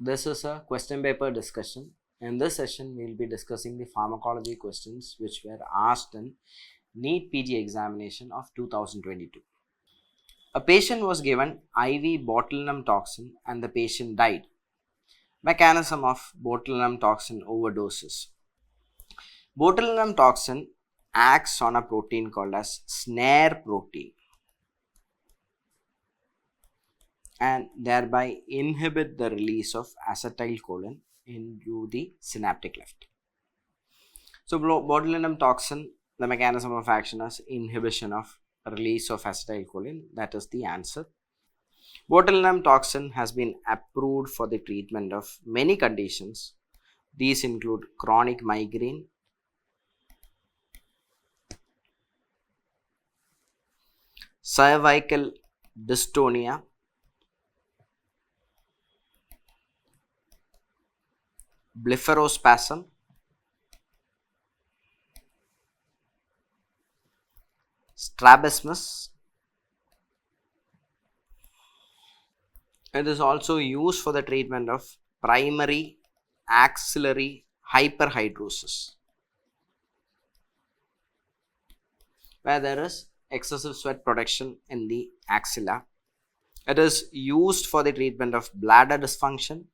This is a question paper discussion. In this session, we will be discussing the pharmacology questions which were asked in NEET PG examination of 2022. A patient was given IV botulinum toxin and the patient died. Mechanism of botulinum toxin overdoses. Botulinum toxin acts on a protein called as snare protein and thereby inhibit the release of acetylcholine into the synaptic cleft. So botulinum toxin, the mechanism of action is inhibition of release of acetylcholine. That is the answer. Botulinum toxin has been approved for the treatment of many conditions. These include chronic migraine, cervical dystonia, blepharospasm, strabismus. It is also used for the treatment of primary axillary hyperhidrosis, where there is excessive sweat production in the axilla. It is used for the treatment of bladder dysfunction.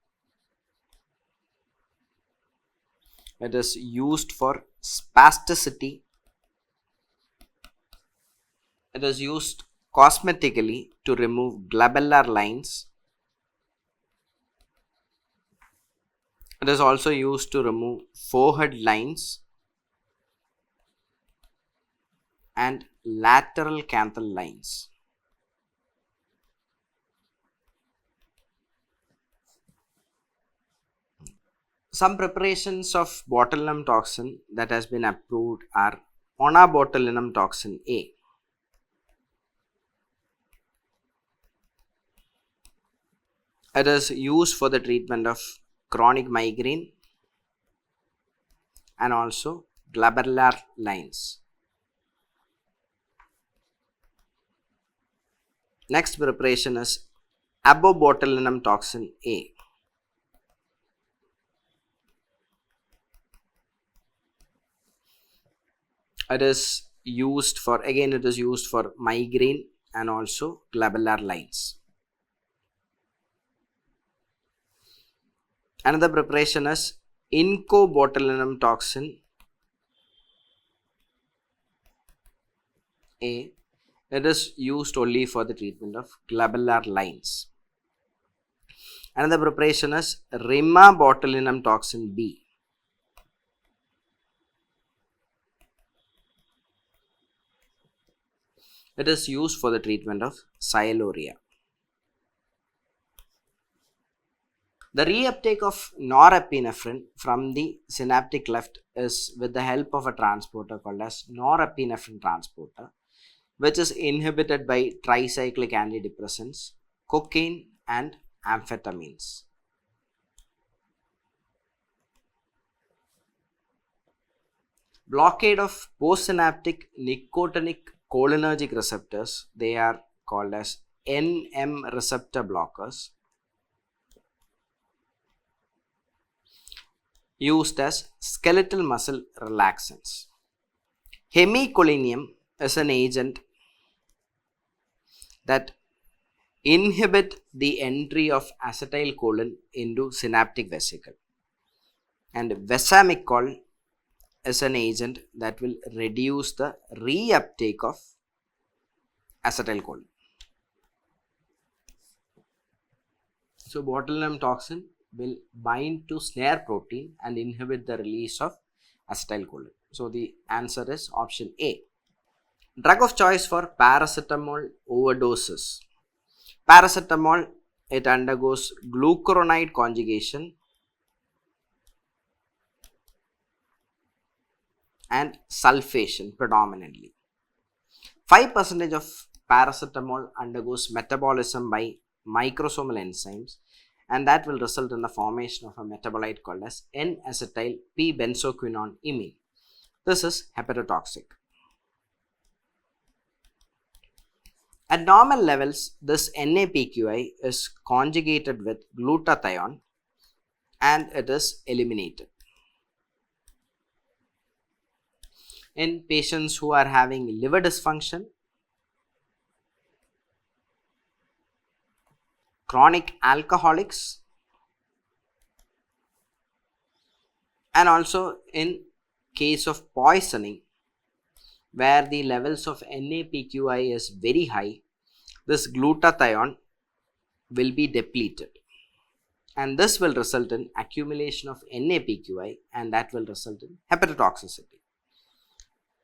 It is used for spasticity. It is used cosmetically to remove glabellar lines. It is also used to remove forehead lines and lateral canthal lines. Some preparations of botulinum toxin that has been approved are onabotulinum toxin A. It is used for the treatment of chronic migraine and also glabellar lines. Next preparation is abobotulinum toxin A. It is used for migraine and also glabellar lines. Another preparation is incobotulinum toxin A. It is used only for the treatment of glabellar lines. Another preparation is rimabotulinum toxin B. It is used for the treatment of sialorrhea. The reuptake of norepinephrine from the synaptic cleft is with the help of a transporter called as norepinephrine transporter, which is inhibited by tricyclic antidepressants, cocaine and amphetamines. Blockade of postsynaptic nicotinic cholinergic receptors, they are called as NM receptor blockers, used as skeletal muscle relaxants. Hemicolinium is an agent that inhibit the entry of acetylcholine into synaptic vesicle, and vesamicol is an agent that will reduce the reuptake of acetylcholine. So botulinum toxin will bind to snare protein and inhibit the release of acetylcholine. So the answer is option A. Drug of choice for paracetamol overdoses. Paracetamol, it undergoes glucuronide conjugation and sulfation predominantly. 5% of paracetamol undergoes metabolism by microsomal enzymes, and that will result in the formation of a metabolite called as N-acetyl P-benzoquinone imine. This is hepatotoxic. At normal levels, this NAPQI is conjugated with glutathione and it is eliminated. In patients who are having liver dysfunction, chronic alcoholics, and also in case of poisoning where the levels of NAPQI is very high, this glutathione will be depleted, and this will result in accumulation of NAPQI, and that will result in hepatotoxicity.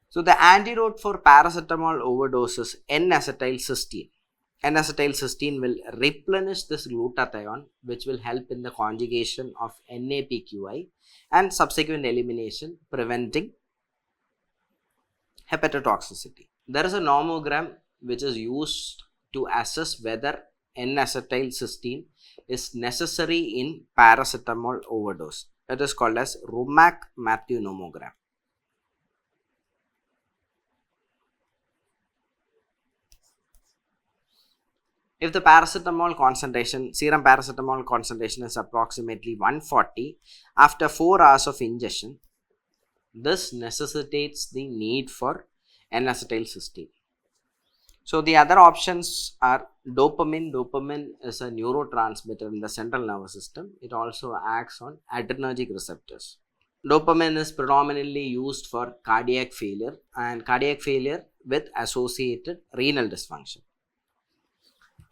So the antidote for paracetamol overdose is N-acetylcysteine. N-acetylcysteine will replenish this glutathione, which will help in the conjugation of NAPQI and subsequent elimination, preventing hepatotoxicity. There is a nomogram which is used to assess whether N-acetylcysteine is necessary in paracetamol overdose. It is called as Rumack-Matthew nomogram. If the paracetamol concentration, serum paracetamol concentration is approximately 140 after 4 hours of ingestion, this necessitates the need for N-acetylcysteine. So the other options are dopamine. Dopamine is a neurotransmitter in the central nervous system. It also acts on adrenergic receptors. Dopamine is predominantly used for cardiac failure and cardiac failure with associated renal dysfunction.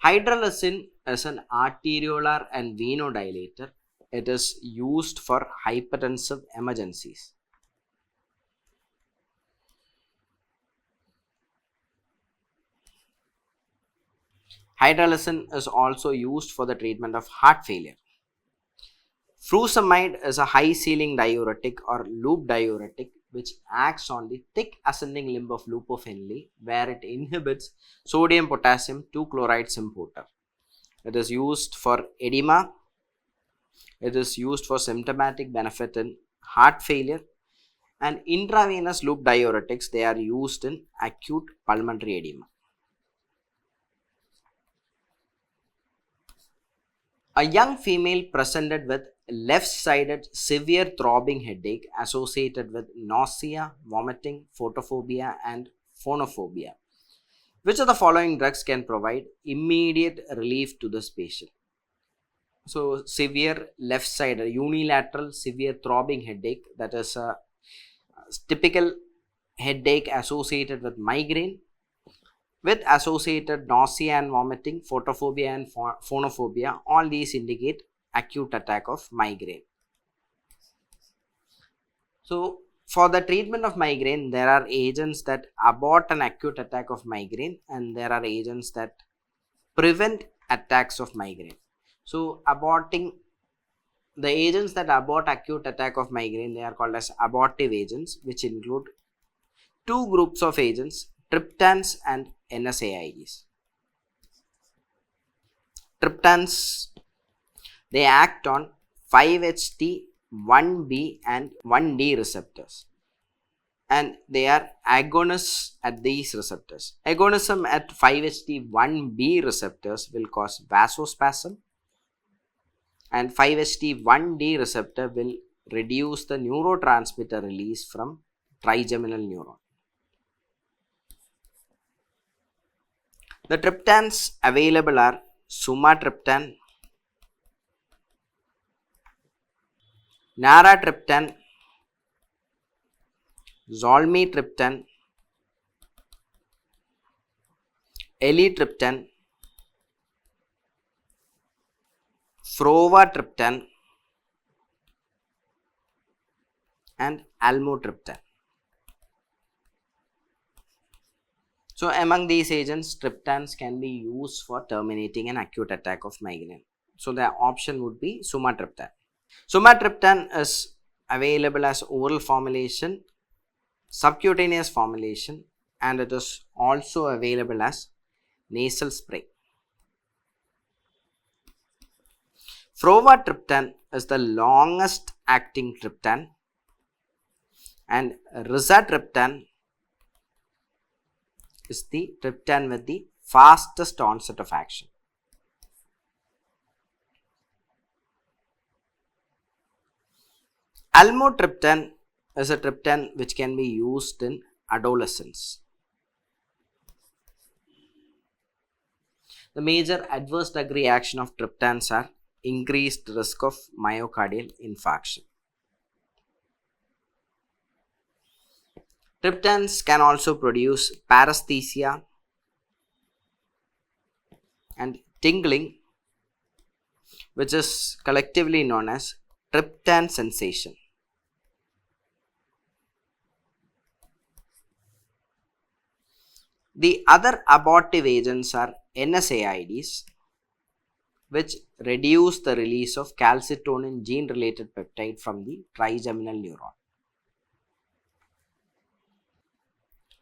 Hydralazine is an arteriolar and venodilator. It is used for hypertensive emergencies. Hydralazine is also used for the treatment of heart failure. Furosemide is a high ceiling diuretic or loop diuretic which acts on the thick ascending limb of loop of Henle, where it inhibits sodium potassium 2-chloride symporter. It is used for edema. It is used for symptomatic benefit in heart failure, and intravenous loop diuretics, they are used in acute pulmonary edema. A young female presented with left-sided severe throbbing headache associated with nausea, vomiting, photophobia, and phonophobia. Which of the following drugs can provide immediate relief to this patient? So, severe left-sided unilateral severe throbbing headache, that is a typical headache associated with migraine, with associated nausea and vomiting, photophobia and phonophobia. All these indicate acute attack of migraine. So, for the treatment of migraine, there are agents that abort an acute attack of migraine, and there are agents that prevent attacks of migraine. So, the agents that abort acute attack of migraine, they are called as abortive agents, which include two groups of agents, triptans and NSAIDs. Triptans, they act on 5-HT, 1B and 1D receptors, and they are agonists at these receptors. Agonism at 5-HT, 1B receptors will cause vasospasm, and 5-HT, 1D receptor will reduce the neurotransmitter release from trigeminal neuron. The triptans available are sumatriptan, naratriptan, zolmitriptan, elatriptan, frovatriptan, and almotriptan. So, among these agents, triptans can be used for terminating an acute attack of migraine. So, the option would be sumatriptan. Sumatriptan is available as oral formulation, subcutaneous formulation, and it is also available as nasal spray. Frovatriptan is the longest acting triptan, and rizatriptan is the triptan with the fastest onset of action. Almotriptan is a triptan which can be used in adolescents. The major adverse drug reaction of triptans are increased risk of myocardial infarction. Triptans can also produce paresthesia and tingling, which is collectively known as triptan sensation. The other abortive agents are NSAIDs, which reduce the release of calcitonin gene-related peptide from the trigeminal neuron.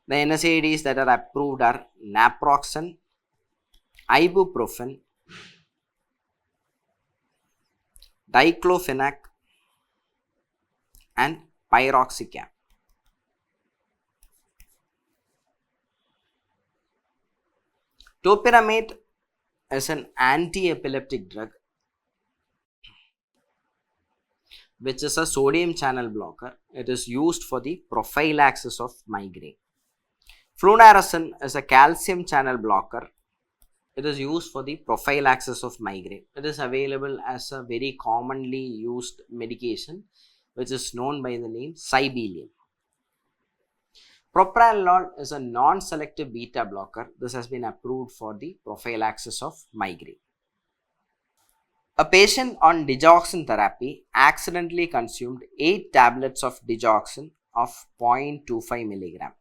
The NSAIDs that are approved are naproxen, ibuprofen, diclofenac, and piroxicam. Topiramate is an anti-epileptic drug which is a sodium channel blocker. It is used for the prophylaxis of migraine. Flunarizine is a calcium channel blocker. It is used for the prophylaxis of migraine. It is available as a very commonly used medication which is known by the name Sibelium. Propranolol is a non-selective beta blocker. This has been approved for the prophylaxis of migraine. A patient on digoxin therapy accidentally consumed 8 tablets of digoxin of 0.25 mg.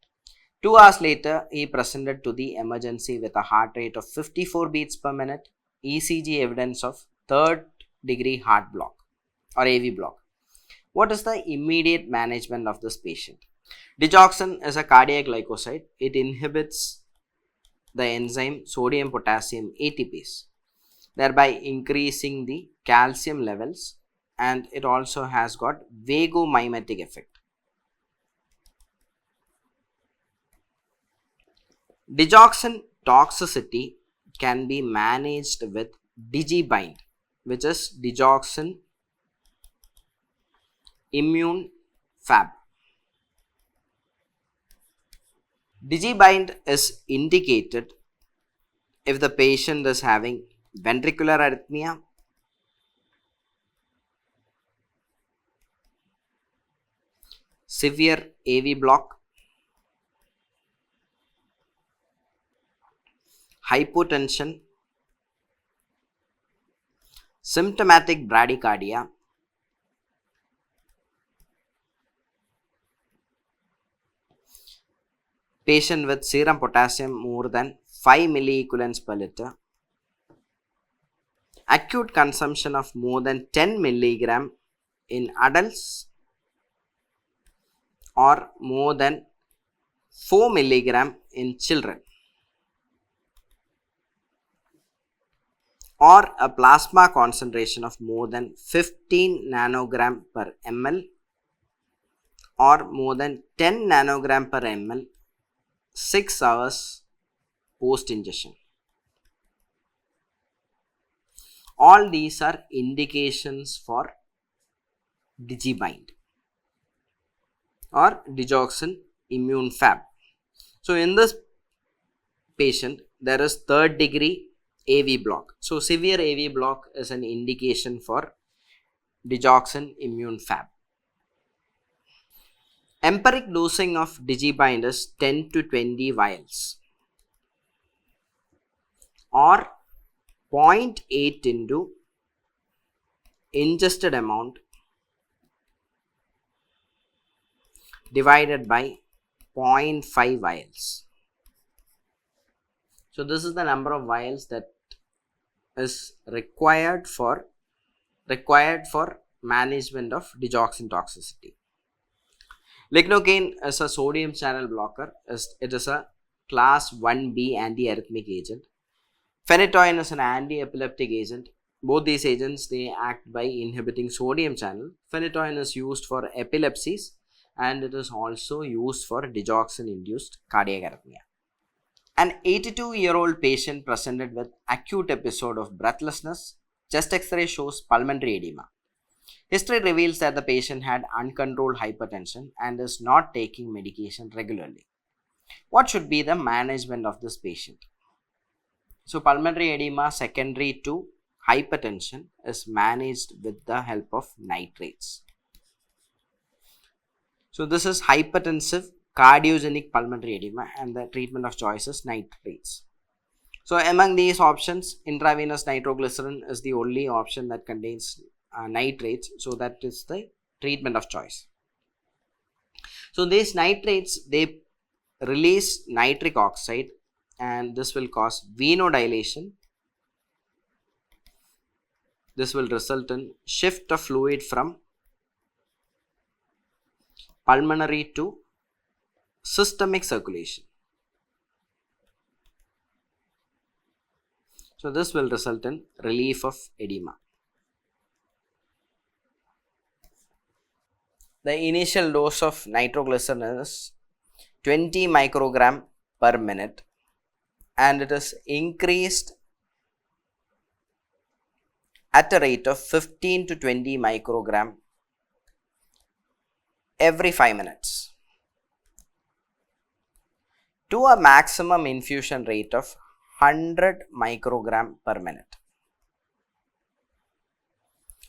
2 hours later, he presented to the emergency with a heart rate of 54 beats per minute, ECG evidence of third degree heart block or AV block. What is the immediate management of this patient? Digoxin is a cardiac glycoside. It inhibits the enzyme sodium potassium ATPase, thereby increasing the calcium levels, and it also has got vagomimetic effect. Digoxin toxicity can be managed with DigiBind, which is digoxin immune fab. DigiBind is indicated if the patient is having ventricular arrhythmia, severe AV block, hypotension, symptomatic bradycardia, patient with serum potassium more than 5 milliequivalents per liter, acute consumption of more than 10 milligram in adults or more than 4 milligram in children, or a plasma concentration of more than 15 nanogram per ml or more than 10 nanogram per ml 6 hours post ingestion. All these are indications for DigiBind or digoxin immune fab. So in this patient there is third degree AV block. So severe AV block is an indication for digoxin immune fab. Empiric dosing of DigiBind is 10 to 20 vials or 0.8 into ingested amount divided by 0.5 vials. So this is the number of vials that is required for management of digoxin toxicity. Lignocaine is a sodium channel blocker. It is a class 1B antiarrhythmic agent. Phenytoin is an anti-epileptic agent. Both these agents, they act by inhibiting sodium channel. Phenytoin is used for epilepsies and it is also used for digoxin-induced cardiac arrhythmia. An 82-year-old patient presented with acute episode of breathlessness. Chest X-ray shows pulmonary edema. History reveals that the patient had uncontrolled hypertension and is not taking medication regularly. What should be the management of this patient? So, pulmonary edema secondary to hypertension is managed with the help of nitrates. So, this is hypertensive cardiogenic pulmonary edema and the treatment of choice is nitrates. So, among these options, intravenous nitroglycerin is the only option that contains nitrates. So, that is the treatment of choice. So, these nitrates, they release nitric oxide and this will cause venodilation. This will result in shift of fluid from pulmonary to systemic circulation. So, this will result in relief of edema. The initial dose of nitroglycerin is 20 microgram per minute and it is increased at a rate of 15 to 20 microgram every 5 minutes to a maximum infusion rate of 100 microgram per minute.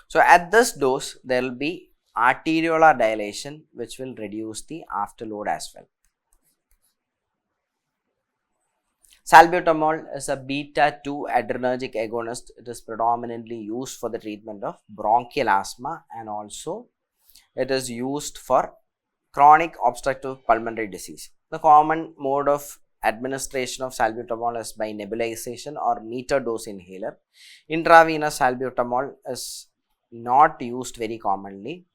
So, at this dose there will be arteriolar dilation which will reduce the afterload as well. Salbutamol is a beta-2 adrenergic agonist. It is predominantly used for the treatment of bronchial asthma and also it is used for chronic obstructive pulmonary disease. The common mode of administration of salbutamol is by nebulization or meter dose inhaler. Intravenous salbutamol is not used very commonly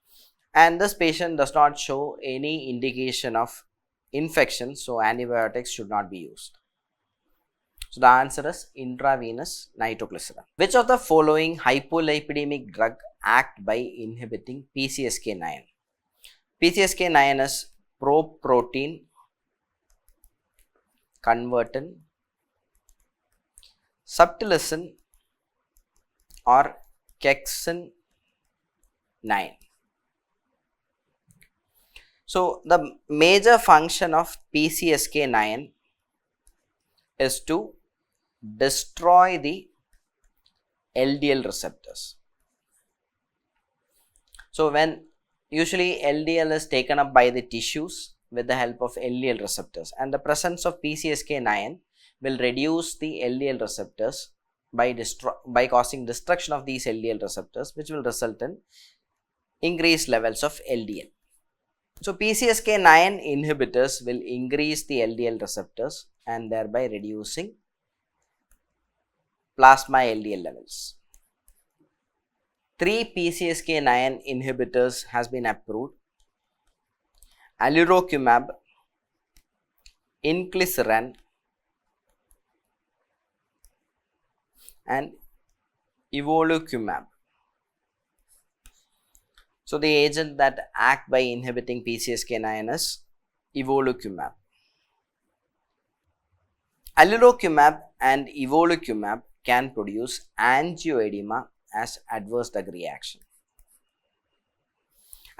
and this patient does not show any indication of infection, so antibiotics should not be used. So, the answer is intravenous nitroglycerin. Which of the following hypolipidemic drug act by inhibiting PCSK9? PCSK9 is proprotein convertin, subtilissin or kexin 9. So, the major function of PCSK9 is to destroy the LDL receptors. So, when usually LDL is taken up by the tissues with the help of LDL receptors and the presence of PCSK9 will reduce the LDL receptors by causing destruction of these LDL receptors which will result in increased levels of LDL. So, PCSK9 inhibitors will increase the LDL receptors and thereby reducing plasma LDL levels. 3 PCSK9 inhibitors has been approved: alirocumab, inclisiran and evolocumab. So, the agent that act by inhibiting PCSK9 is evolocumab. Alirocumab and evolocumab can produce angioedema as adverse drug reaction.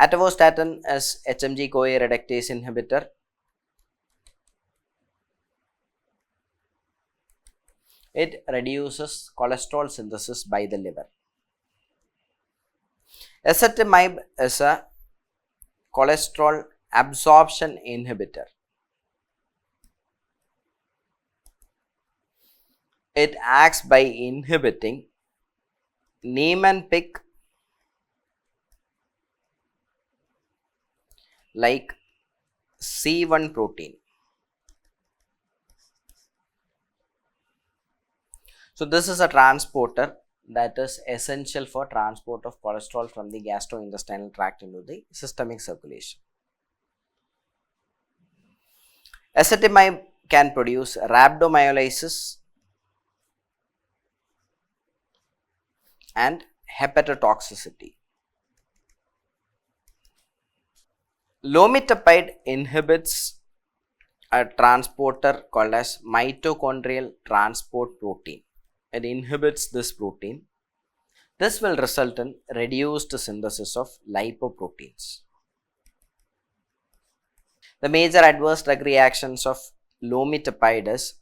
Atorvastatin is HMG-CoA reductase inhibitor. It reduces cholesterol synthesis by the liver. Ezetimibe is a cholesterol absorption inhibitor. It acts by inhibiting Niemann-Pick like C1 protein. So, this is a transporter that is essential for transport of cholesterol from the gastrointestinal tract into the systemic circulation. Ezetimibe can produce rhabdomyolysis and hepatotoxicity. Lomitapide inhibits a transporter called as mitochondrial transport protein. It inhibits this protein. This will result in reduced synthesis of lipoproteins. The major adverse drug reactions of lomitapide is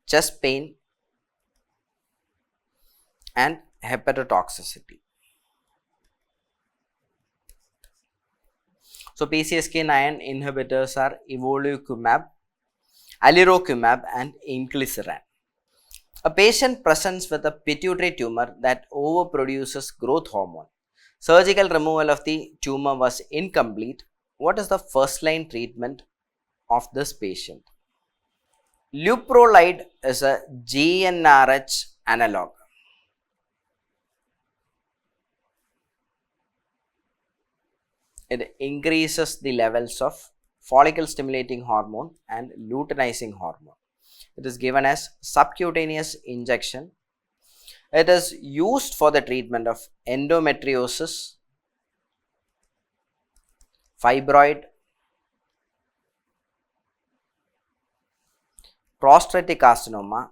chest pain and hepatotoxicity. So, PCSK9 inhibitors are evolocumab, alirocumab and inclisiran. A patient presents with a pituitary tumor that overproduces growth hormone. Surgical removal of the tumor was incomplete. What is the first line treatment of this patient? Leuprolide is a GnRH analog. It increases the levels of follicle stimulating hormone and luteinizing hormone. It is given as subcutaneous injection. It is used for the treatment of endometriosis, fibroid, prostatic carcinoma,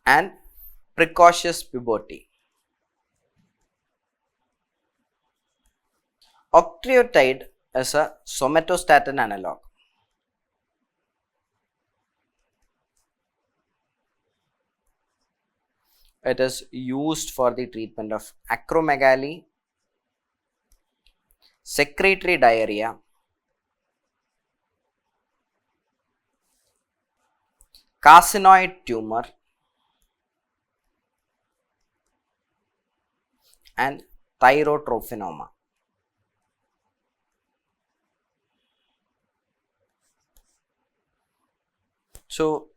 and precocious puberty. Octreotide is a somatostatin analog. It is used for the treatment of acromegaly, secretory diarrhea, carcinoid tumor, and thyrotrophinoma. So,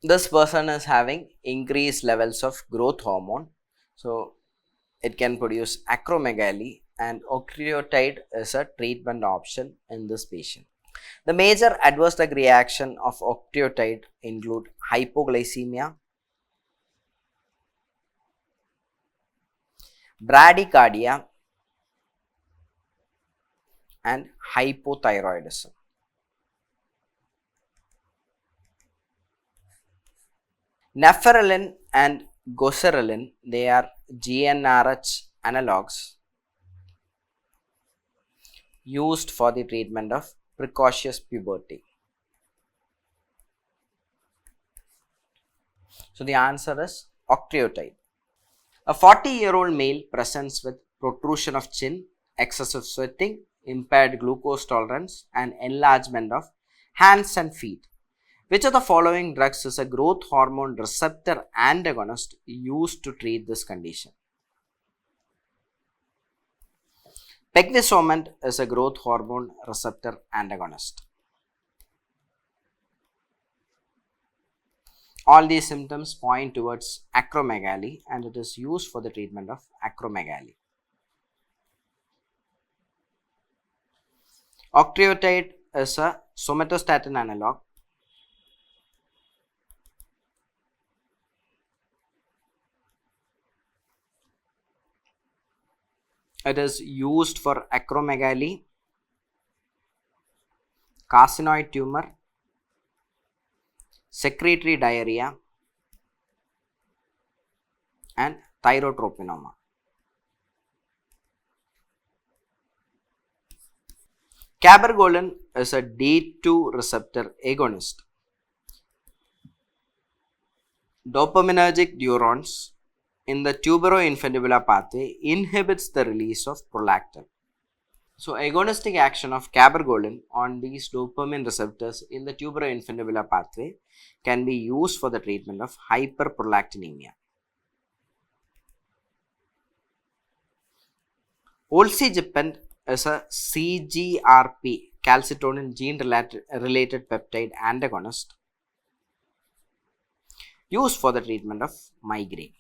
this person is having increased levels of growth hormone. So, it can produce acromegaly, and octreotide is a treatment option in this patient. The major adverse drug reaction of octreotide include hypoglycemia, bradycardia, and hypothyroidism. Neferelin and goserelin, they are GnRH analogs used for the treatment of precocious puberty. So, the answer is octreotide. A 40-year-old male presents with protrusion of chin, excessive sweating, impaired glucose tolerance, and enlargement of hands and feet. Which of the following drugs is a growth hormone receptor antagonist used to treat this condition? Pegvisomant is a growth hormone receptor antagonist. All these symptoms point towards acromegaly, and it is used for the treatment of acromegaly. Octreotide is a somatostatin analog. It is used for acromegaly, carcinoid tumor, secretory diarrhea, and thyrotrophinoma. Cabergoline is a D2 receptor agonist. Dopaminergic neurons in the tuberoinfundibular pathway inhibits the release of prolactin. So, agonistic action of cabergoline on these dopamine receptors in the tuberoinfundibular pathway can be used for the treatment of hyperprolactinemia. Olsigepan is a CGRP, calcitonin gene related peptide antagonist, used for the treatment of migraine.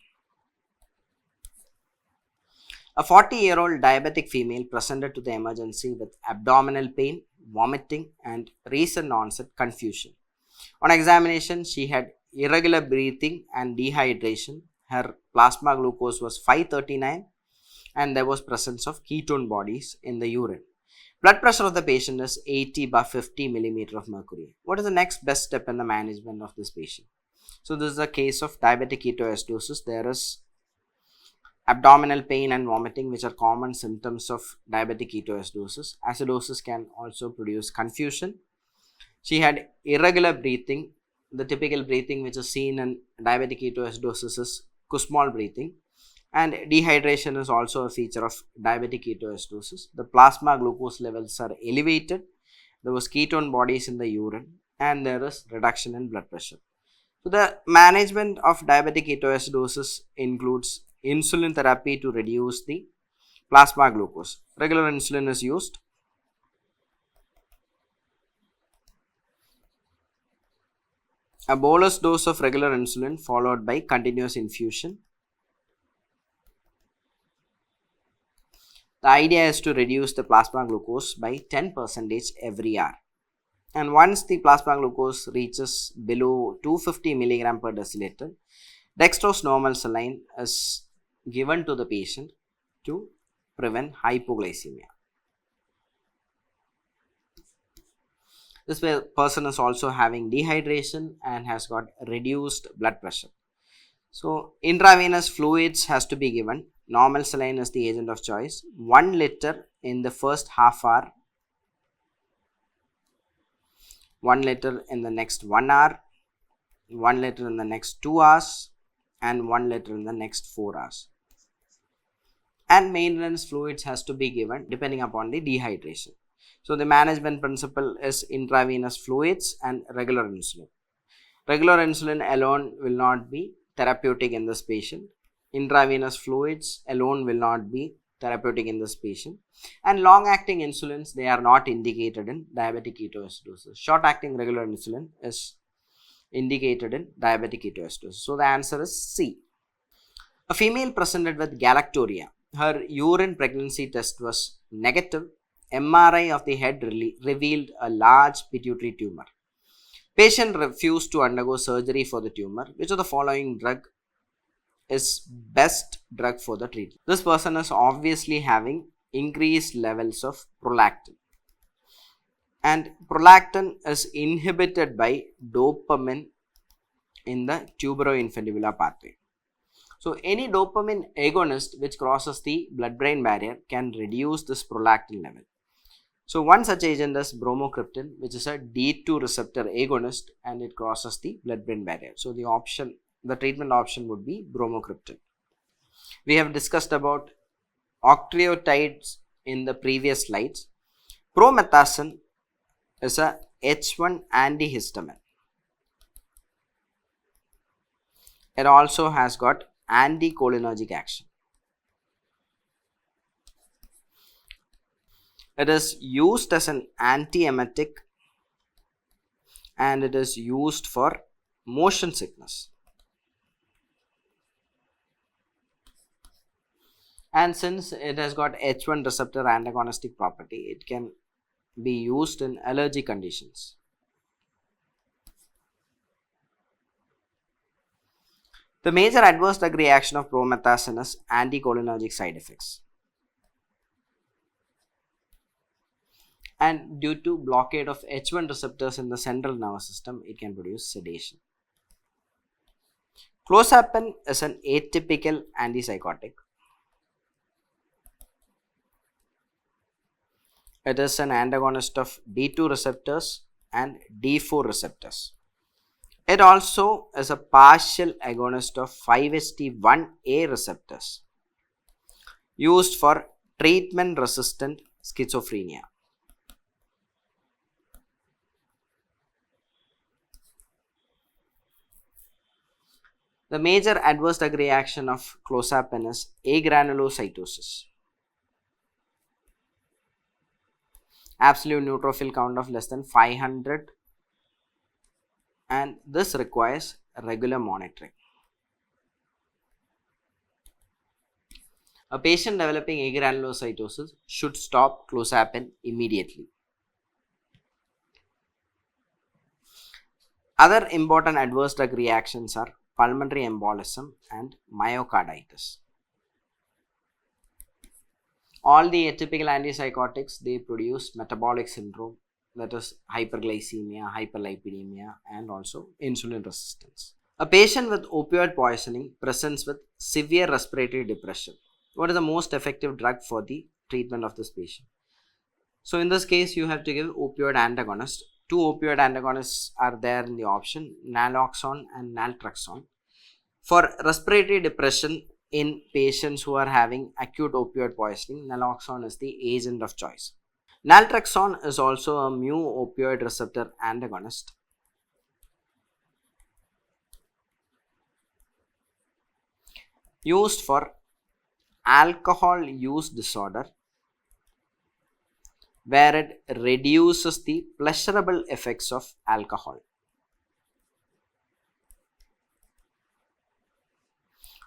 A 40-year-old diabetic female presented to the emergency with abdominal pain, vomiting, and recent onset confusion. On examination, she had irregular breathing and dehydration. Her plasma glucose was 539 and there was presence of ketone bodies in the urine. Blood pressure of the patient is 80/50 millimeter of mercury. What is the next best step in the management of this patient? So this is a case of diabetic ketoacidosis. There is abdominal pain and vomiting, which are common symptoms of diabetic ketoacidosis. Acidosis can also produce confusion. She had irregular breathing. The typical breathing which is seen in diabetic ketoacidosis is Kussmaul breathing. And dehydration is also a feature of diabetic ketoacidosis. The plasma glucose levels are elevated. There was ketone bodies in the urine, and there is reduction in blood pressure. So the management of diabetic ketoacidosis includes insulin therapy to reduce the plasma glucose. Regular insulin is used. A bolus dose of regular insulin followed by continuous infusion. The idea is to reduce the plasma glucose by 10% every hour. And once the plasma glucose reaches below 250 mg per deciliter, dextrose normal saline is given to the patient to prevent hypoglycemia. This person is also having dehydration and has got reduced blood pressure. So intravenous fluids has to be given. Normal saline is the agent of choice. 1 liter in the first half hour, 1 liter in the next 1 hour, 1 liter in the next 2 hours, and 1 liter in the next 4 hours. And maintenance fluids has to be given depending upon the dehydration. So the management principle is intravenous fluids and regular insulin. Regular insulin alone will not be therapeutic in this patient. Intravenous fluids alone will not be therapeutic in this patient. And long-acting insulins, they are not indicated in diabetic ketoacidosis. Short-acting regular insulin is indicated in diabetic ketoacidosis. So the answer is C. A female presented with galactorrhea. Her urine pregnancy test was negative. MRI of the head revealed a large pituitary tumor. Patient refused to undergo surgery for the tumor. Which of the following drug is best drug for the treatment? This person is obviously having increased levels of prolactin. And prolactin is inhibited by dopamine in the tuberoinfundibular pathway. So any dopamine agonist which crosses the blood-brain barrier can reduce this prolactin level. So one such agent is bromocriptine, which is a D2 receptor agonist, and it crosses the blood-brain barrier. So the treatment option would be bromocriptine. We have discussed about octreotides in the previous slides. Promethazine is a H1 antihistamine. It also has got anticholinergic action. It is used as an antiemetic and it is used for motion sickness. And since it has got H1 receptor antagonistic property, it can be used in allergy conditions. The major adverse drug reaction of promethazine is anticholinergic side effects. And due to blockade of H1 receptors in the central nervous system, it can produce sedation. Clozapine is an atypical antipsychotic. It is an antagonist of D2 receptors and D4 receptors. It also is a partial agonist of 5-HT1A receptors, used for treatment-resistant schizophrenia. The major adverse drug reaction of clozapine is agranulocytosis. Absolute neutrophil count of less than 500, and this requires regular monitoring. A patient developing agranulocytosis should stop clozapine immediately. Other important adverse drug reactions are pulmonary embolism and myocarditis. All the atypical antipsychotics, they produce metabolic syndrome, that is hyperglycemia, hyperlipidemia, and also insulin resistance. A patient with opioid poisoning presents with severe respiratory depression. What is the most effective drug for the treatment of this patient? So in this case, you have to give opioid antagonist. Two opioid antagonists are there in the option, naloxone and naltrexone. For respiratory depression in patients who are having acute opioid poisoning, naloxone is the agent of choice. Naltrexone is also a mu opioid receptor antagonist. Used for alcohol use disorder, where it reduces the pleasurable effects of alcohol.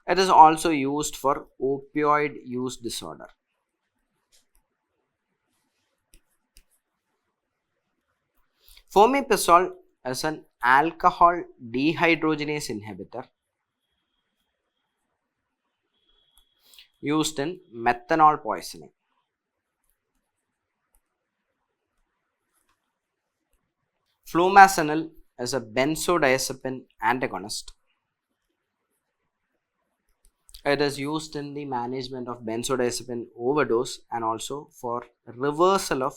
It is also used for opioid use disorder. Fomepizole is an alcohol dehydrogenase inhibitor used in methanol poisoning. Flumazenil is a benzodiazepine antagonist. It is used in the management of benzodiazepine overdose and also for reversal of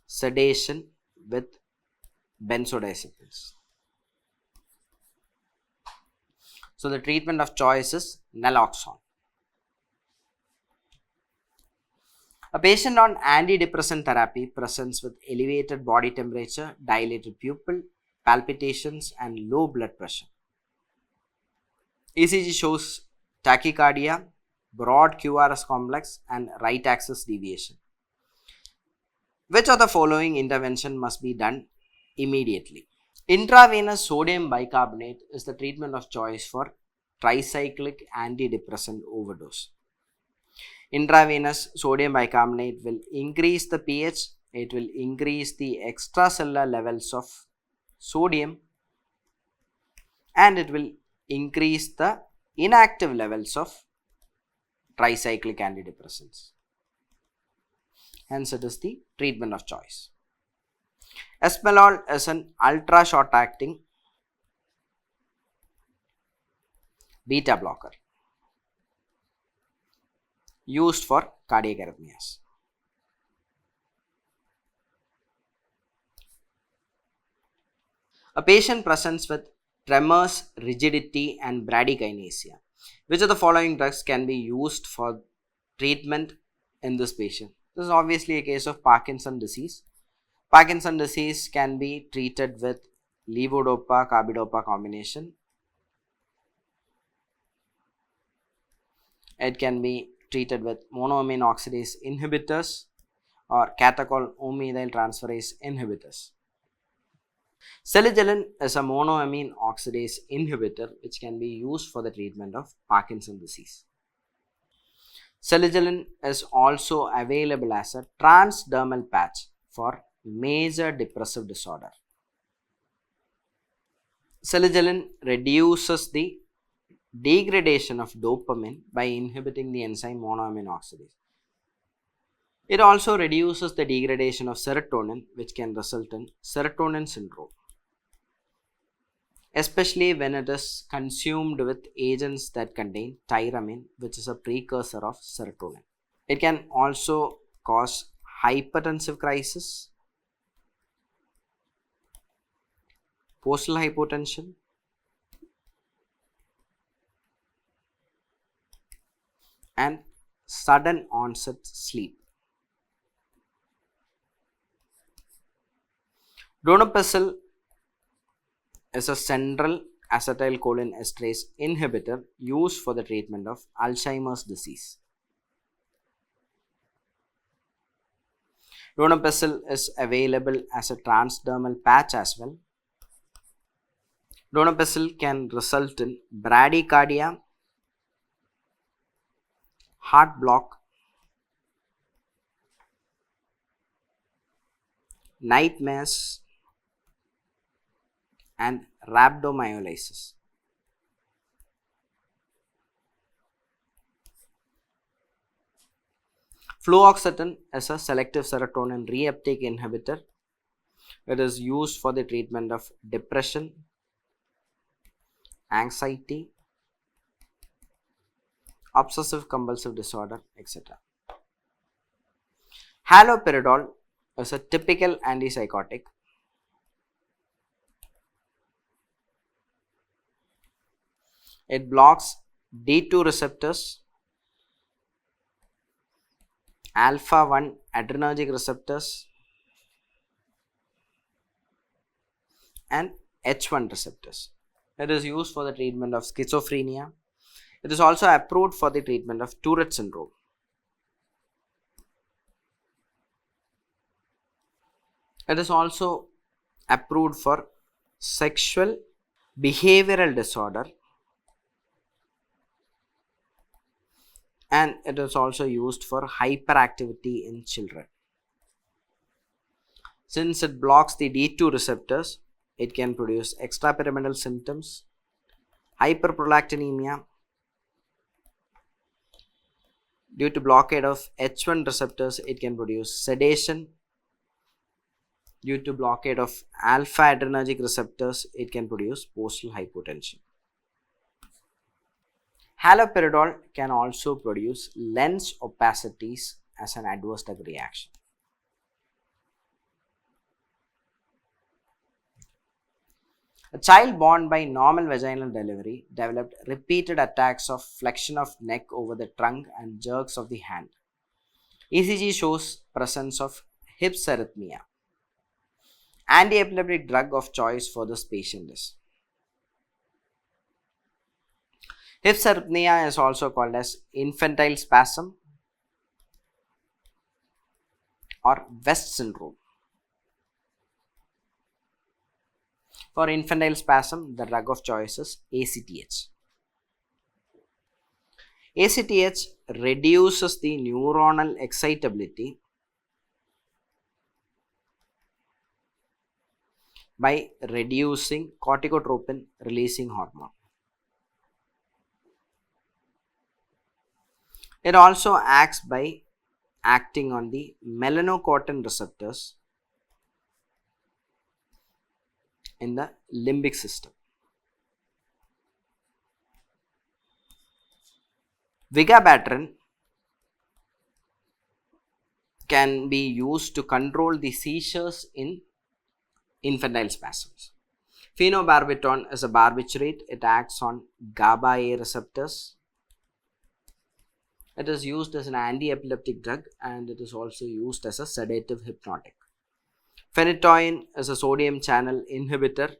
sedation with benzodiazepines. So the treatment of choice is naloxone. A patient on antidepressant therapy presents with elevated body temperature, dilated pupil, palpitations, and low blood pressure. ECG shows tachycardia, broad QRS complex, and right axis deviation. Which of the following intervention must be done immediately? Intravenous sodium bicarbonate is the treatment of choice for tricyclic antidepressant overdose. Intravenous sodium bicarbonate will increase the pH, it will increase the extracellular levels of sodium, and it will increase the inactive levels of tricyclic antidepressants. Hence, it is the treatment of choice. Esmolol is an ultra short acting beta blocker used for cardiac arrhythmias. A patient presents with tremors, rigidity, and bradykinesia. Which of the following drugs can be used for treatment in this patient? This is obviously a case of Parkinson's disease. Parkinson's disease can be treated with levodopa carbidopa combination. It can be treated with monoamine oxidase inhibitors or catechol O-methyl transferase inhibitors. Selegiline is a monoamine oxidase inhibitor which can be used for the treatment of Parkinson's disease. Selegiline is also available as a transdermal patch for major depressive disorder. Selegiline reduces the degradation of dopamine by inhibiting the enzyme monoamine oxidase. It also reduces the degradation of serotonin, which can result in serotonin syndrome, especially when it is consumed with agents that contain tyramine, which is a precursor of serotonin. It can also cause hypertensive crisis, postal hypotension, and sudden onset sleep. Donepezil is a central acetylcholine esterase inhibitor used for the treatment of Alzheimer's disease. Donepezil is available as a transdermal patch as well. Donepezil can result in bradycardia, heart block, nightmares, and rhabdomyolysis. Fluoxetine is a selective serotonin reuptake inhibitor. It is used for the treatment of depression, anxiety, obsessive compulsive disorder, etc. Haloperidol is a typical antipsychotic. It blocks D2 receptors, alpha 1 adrenergic receptors, and H1 receptors. It is used for the treatment of schizophrenia. It is also approved for the treatment of Tourette syndrome. It is also approved for sexual behavioral disorder, and it is also used for hyperactivity in children. Since it blocks the D2 receptors, it can produce extrapyramidal symptoms, hyperprolactinemia. Due to blockade of H1 receptors, it can produce sedation. Due to blockade of alpha adrenergic receptors, it can produce postal hypotension. Haloperidol can also produce lens opacities as an adverse drug reaction. A child born by normal vaginal delivery developed repeated attacks of flexion of neck over the trunk and jerks of the hand. ECG shows presence of hips arrhythmia. Anti-epileptic drug of choice for this patient is. Hips arrhythmia is also called as infantile spasm or West syndrome. For infantile spasm, the drug of choice is ACTH. ACTH reduces the neuronal excitability by reducing corticotropin releasing hormone. It also acts by acting on the melanocortin receptors in the limbic system. Vigabatrin can be used to control the seizures in infantile spasms. Phenobarbital is a barbiturate. It acts on GABA A receptors. It is used as an anti-epileptic drug and it is also used as a sedative hypnotic. Phenytoin is a sodium channel inhibitor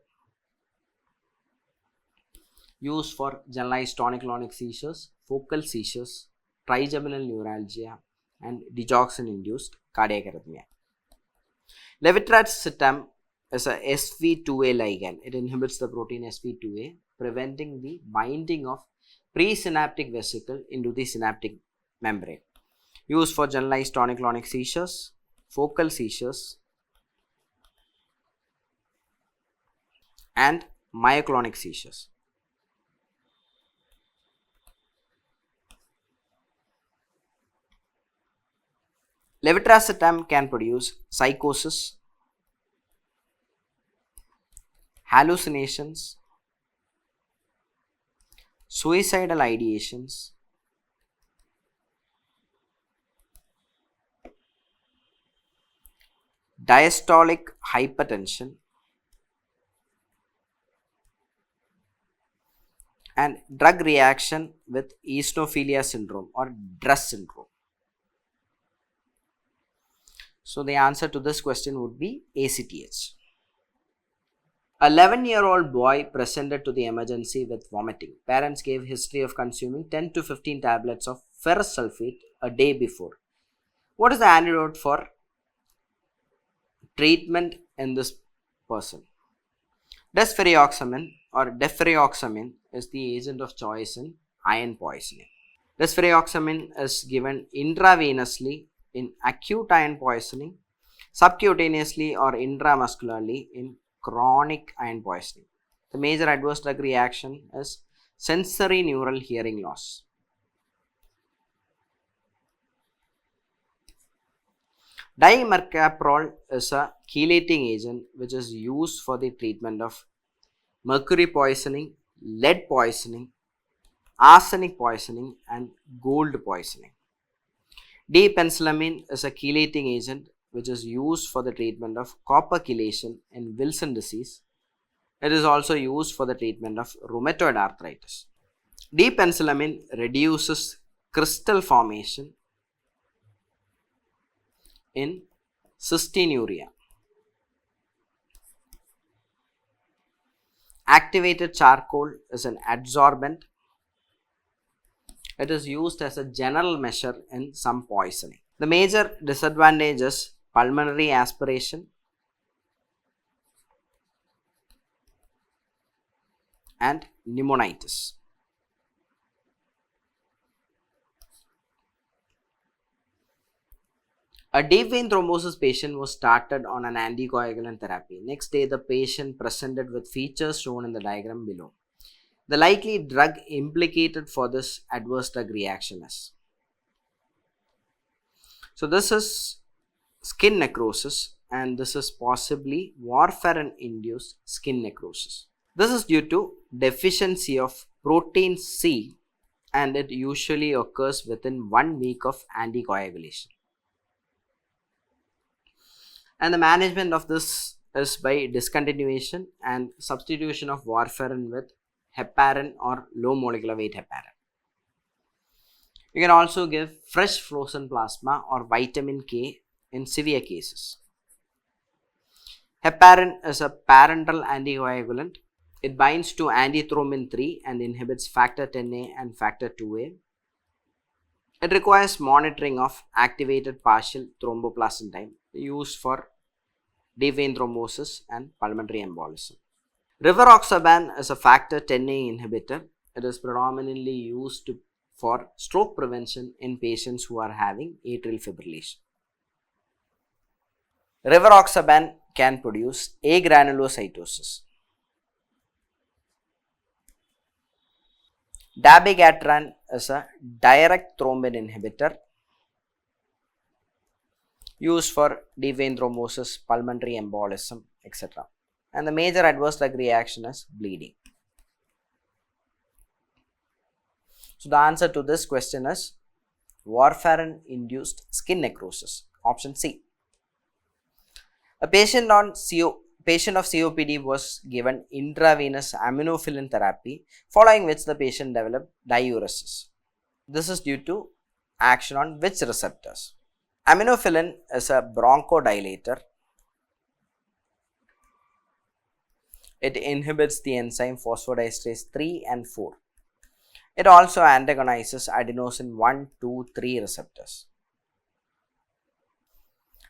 used for generalized tonic-clonic seizures, focal seizures, trigeminal neuralgia, and digoxin-induced cardiac arrhythmia. Levetiracetam is a SV2A ligand. It inhibits the protein SV2A, preventing the binding of presynaptic vesicle into the synaptic membrane. Used for generalized tonic-clonic seizures, focal seizures, and myoclonic seizures. Levetiracetam can produce psychosis, hallucinations, suicidal ideations, diastolic hypertension, and drug reaction with eosinophilia syndrome or DRESS syndrome. So the answer to this question would be ACTH. A 11-year-old boy presented to the emergency with vomiting. Parents gave history of consuming 10 to 15 tablets of ferrous sulfate a day before. What is the antidote for treatment in this person? Desferrioxamine or deferrioxamine is the agent of choice in iron poisoning. Desferrioxamine is given intravenously in acute iron poisoning, subcutaneously or intramuscularly in chronic iron poisoning. The major adverse drug reaction is sensory neural hearing loss. Dimercaprol is a chelating agent which is used for the treatment of mercury poisoning, lead poisoning, arsenic poisoning, and gold poisoning. D-penicillamine is a chelating agent which is used for the treatment of copper chelation in Wilson disease. It is also used for the treatment of rheumatoid arthritis. D-penicillamine reduces crystal formation in cystinuria. Activated charcoal is an adsorbent. It is used as a general measure in some poisoning. The major disadvantage is pulmonary aspiration and pneumonitis. A deep vein thrombosis patient was started on an anticoagulant therapy. Next day, the patient presented with features shown in the diagram below. The likely drug implicated for this adverse drug reaction is. So this is skin necrosis, and this is possibly warfarin-induced skin necrosis. This is due to deficiency of protein C, and it usually occurs within 1 week of anticoagulation. And the management of this is by discontinuation and substitution of warfarin with heparin or low molecular weight heparin. You can also give fresh frozen plasma or vitamin K in severe cases. Heparin is a parenteral anticoagulant. It binds to antithrombin 3 and inhibits factor 10A and factor 2A. It requires monitoring of activated partial thromboplastin time used for deep vein thrombosis and pulmonary embolism. Rivaroxaban is a factor 10A inhibitor. It is predominantly used for stroke prevention in patients who are having atrial fibrillation. Rivaroxaban can produce agranulocytosis. Dabigatran is a direct thrombin inhibitor used for deep vein thrombosis, pulmonary embolism, etc. And the major adverse drug reaction is bleeding. So the answer to this question is warfarin-induced skin necrosis, option C. A patient of COPD was given intravenous aminophylline therapy, following which the patient developed diuresis. This is due to action on which receptors? Aminophylline is a bronchodilator. It inhibits the enzyme phosphodiesterase 3 and 4. It also antagonizes adenosine 1, 2, 3 receptors.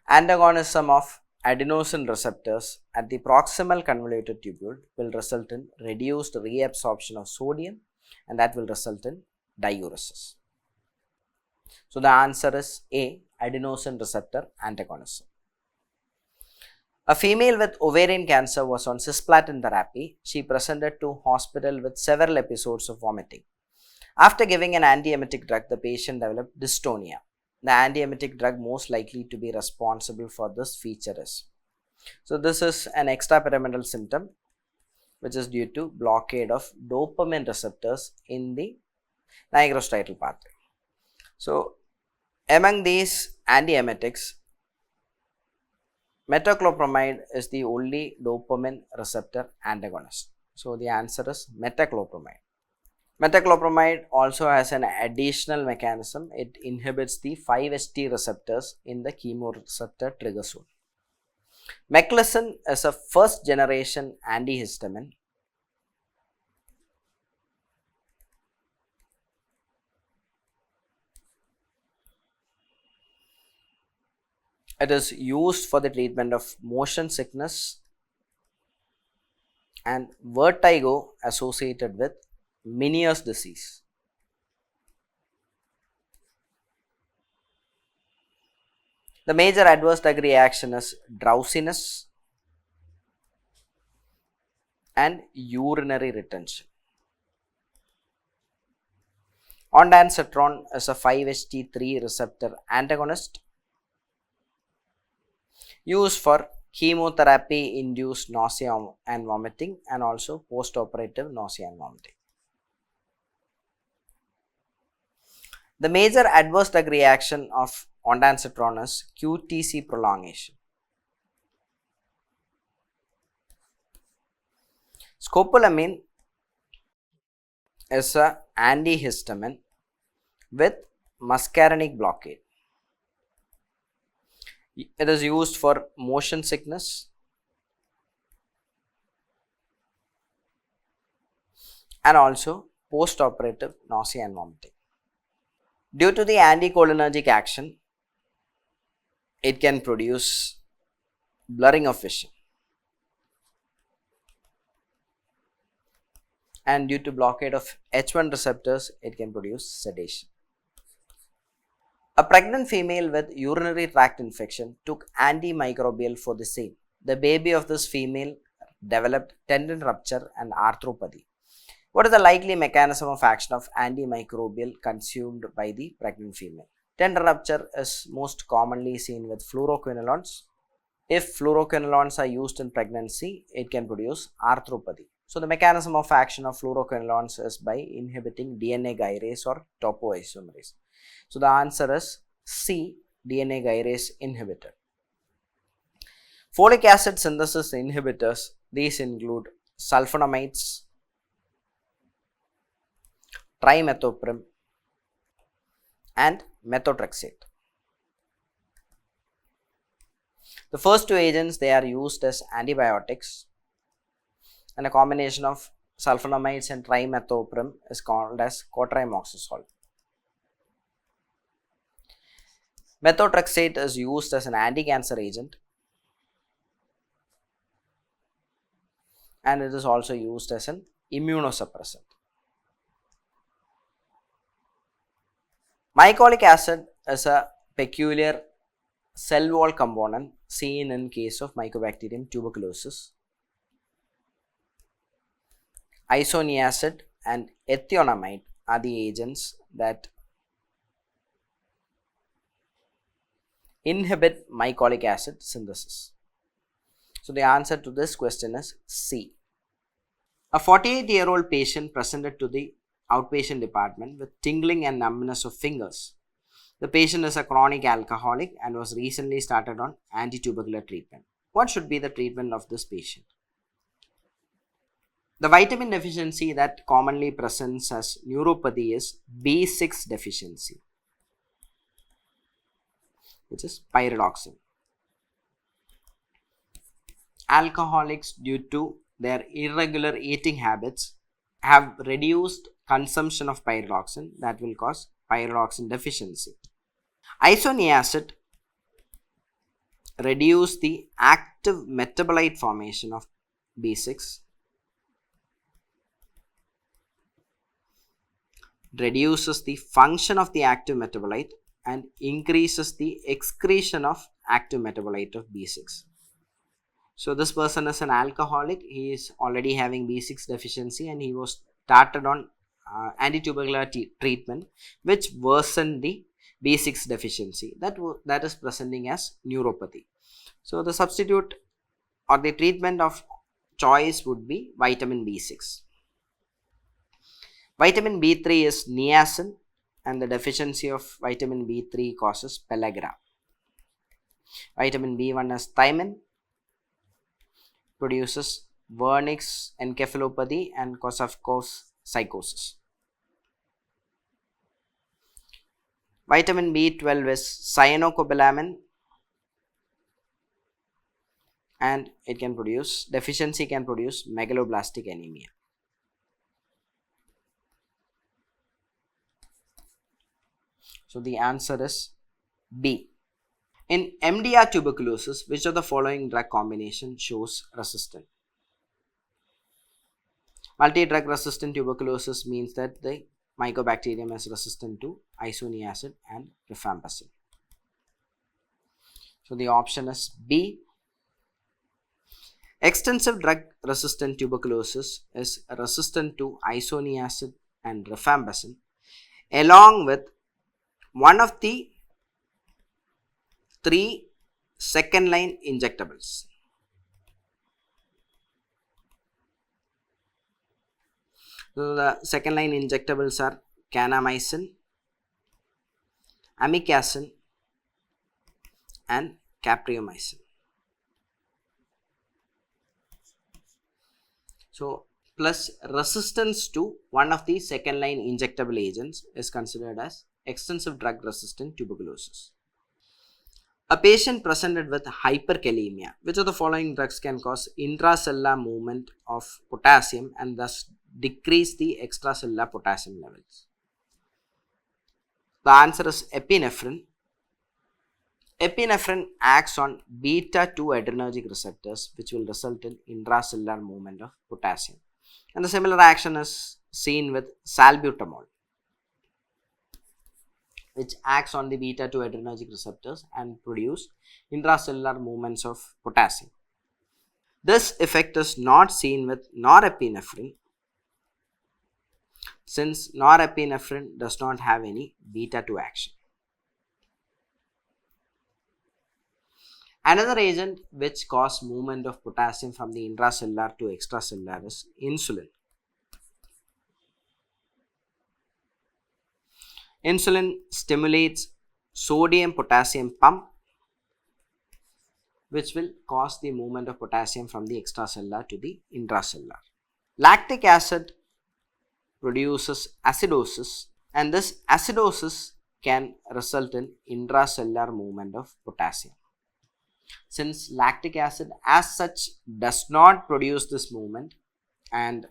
Antagonism of adenosine receptors at the proximal convoluted tubule will result in reduced reabsorption of sodium, and that will result in diuresis. So the answer is A, adenosine receptor antagonism. A female with ovarian cancer was on cisplatin therapy. She presented to hospital with several episodes of vomiting. After giving an antiemetic drug, the patient developed dystonia. The antiemetic drug most likely to be responsible for this feature is. So this is an extrapyramidal symptom which is due to blockade of dopamine receptors in the nigrostriatal pathway. So among these antiemetics, metoclopramide is the only dopamine receptor antagonist. So the answer is metoclopramide. Metoclopramide also has an additional mechanism. It inhibits the 5-HT receptors in the chemoreceptor trigger zone. Meclizine is a first generation antihistamine. It is used for the treatment of motion sickness and vertigo associated with Meniere's disease. The major adverse drug reaction is drowsiness and urinary retention. Ondansetron is a 5-HT3 receptor antagonist. Used for chemotherapy induced nausea and vomiting, and also post-operative nausea and vomiting. The major adverse drug reaction of ondansetron is QTc prolongation. Scopolamine is an antihistamine with muscarinic blockade. It is used for motion sickness and also post-operative nausea and vomiting. Due to the anticholinergic action, it can produce blurring of vision, and due to blockade of H1 receptors, it can produce sedation. A pregnant female with urinary tract infection took antimicrobial for the same. The baby of this female developed tendon rupture and arthropathy. What is the likely mechanism of action of antimicrobial consumed by the pregnant female? Tendon rupture is most commonly seen with fluoroquinolones. If fluoroquinolones are used in pregnancy, it can produce arthropathy. So, the mechanism of action of fluoroquinolones is by inhibiting DNA gyrase or topoisomerase. So, the answer is C, DNA gyrase inhibitor. Folic acid synthesis inhibitors, these include sulfonamides, trimethoprim and methotrexate. The first two agents, they are used as antibiotics, and a combination of sulfonamides and trimethoprim is called as cotrimoxazole. Methotrexate is used as an anti-cancer agent, and it is also used as an immunosuppressant. Mycolic acid is a peculiar cell wall component seen in case of Mycobacterium tuberculosis. Isoniazid and ethionamide are the agents that inhibit mycolic acid synthesis. So, the answer to this question is C. A 48-year-old patient presented to the outpatient department with tingling and numbness of fingers. The patient is a chronic alcoholic and was recently started on antitubercular treatment. What should be the treatment of this patient? The vitamin deficiency that commonly presents as neuropathy is B6 deficiency, which is pyridoxine. Alcoholics, due to their irregular eating habits, have reduced consumption of pyridoxine, that will cause pyridoxine deficiency. Isoniazid reduce the active metabolite formation of B6, reduces the function of the active metabolite and increases the excretion of active metabolite of B6. So, this person is an alcoholic, he is already having B6 deficiency and he was started on antitubercular treatment which worsened the B6 deficiency, that is presenting as neuropathy. So, the substitute or the treatment of choice would be vitamin B6. Vitamin B3 is niacin, and the deficiency of vitamin B3 causes pellagra. Vitamin B1 is thiamine, produces Wernicke's encephalopathy and Korsakoff's psychosis. Vitamin B12 is cyanocobalamin, and it can produce, deficiency can produce megaloblastic anemia. So, the answer is B. In MDR tuberculosis, which of the following drug combination shows resistant? Multi-drug resistant tuberculosis means that the mycobacterium is resistant to isoniazid and rifampicin. So, the option is B. Extensive drug resistant tuberculosis is resistant to isoniazid and rifampicin along with one of the three second line injectables. So the second line injectables are kanamycin, amikacin and capreomycin. So plus resistance to one of the second line injectable agents is considered as extensive drug resistant tuberculosis. A patient presented with hyperkalemia, which of the following drugs can cause intracellular movement of potassium and thus decrease the extracellular potassium levels? The answer is epinephrine. Epinephrine acts on beta 2 adrenergic receptors, which will result in intracellular movement of potassium. And the similar action is seen with salbutamol, which acts on the beta 2 adrenergic receptors and produce intracellular movements of potassium. This effect is not seen with norepinephrine, since norepinephrine does not have any beta 2 action. Another agent which causes movement of potassium from the intracellular to extracellular is insulin. Insulin stimulates sodium potassium pump, which will cause the movement of potassium from the extracellular to the intracellular. Lactic acid produces acidosis, and this acidosis can result in intracellular movement of potassium. Since lactic acid as such does not produce this movement and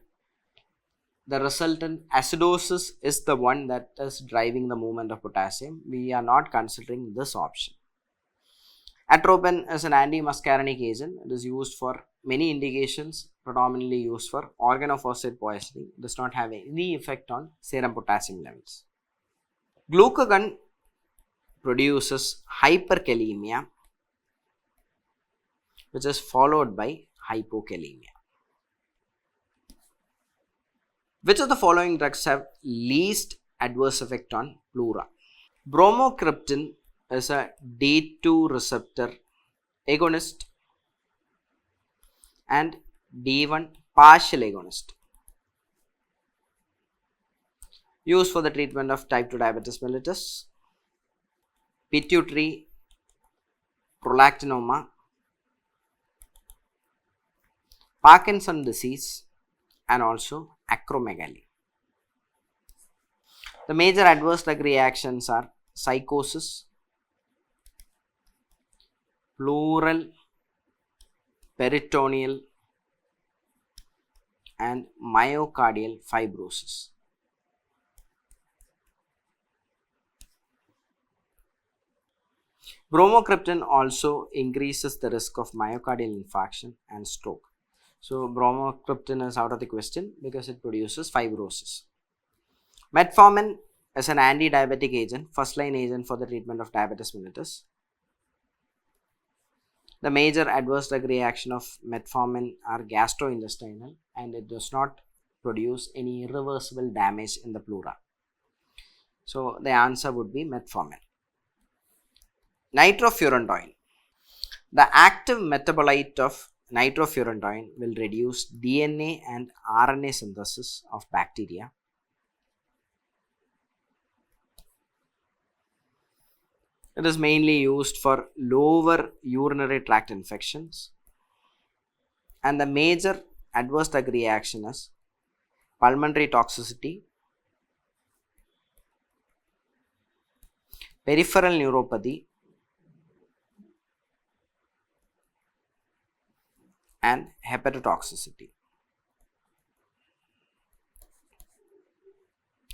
the resultant acidosis is the one that is driving the movement of potassium, we are not considering this option. Atropine is an anti-muscarinic agent. It is used for many indications, predominantly used for organophosphate poisoning. It does not have any effect on serum potassium levels. Glucagon produces hyperkalemia, which is followed by hypokalemia. Which of the following drugs have least adverse effect on pleura? Bromocriptine is a D2 receptor agonist and D1 partial agonist, used for the treatment of type 2 diabetes mellitus, pituitary prolactinoma, Parkinson's disease and also acromegaly. The major adverse drug reactions are psychosis, pleural, peritoneal and myocardial fibrosis. Bromocriptine also increases the risk of myocardial infarction and stroke. So bromocriptine is out of the question because it produces fibrosis. Metformin is an anti-diabetic agent, first line agent for the treatment of diabetes mellitus. The major adverse drug reaction of metformin are gastrointestinal and it does not produce any irreversible damage in the pleura. So the answer would be metformin. Nitrofurantoin. The active metabolite of nitrofurantoin will reduce DNA and RNA synthesis of bacteria. It is mainly used for lower urinary tract infections, and the major adverse drug reaction is pulmonary toxicity, peripheral neuropathy and hepatotoxicity.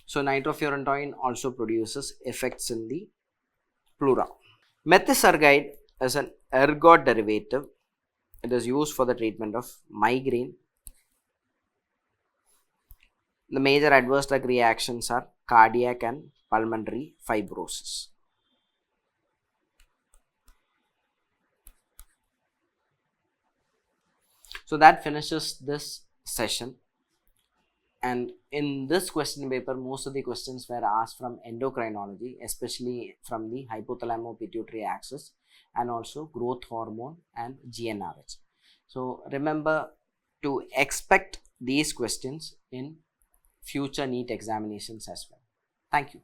So nitrofurantoin also produces effects in the pleura. Methisargide is an ergot derivative. It is used for the treatment of migraine. The major adverse drug reactions are cardiac and pulmonary fibrosis. So that finishes this session, and in this question paper most of the questions were asked from endocrinology, especially from the hypothalamo-pituitary axis, and also growth hormone and GnRH. So remember to expect these questions in future NEET examinations as well. Thank you.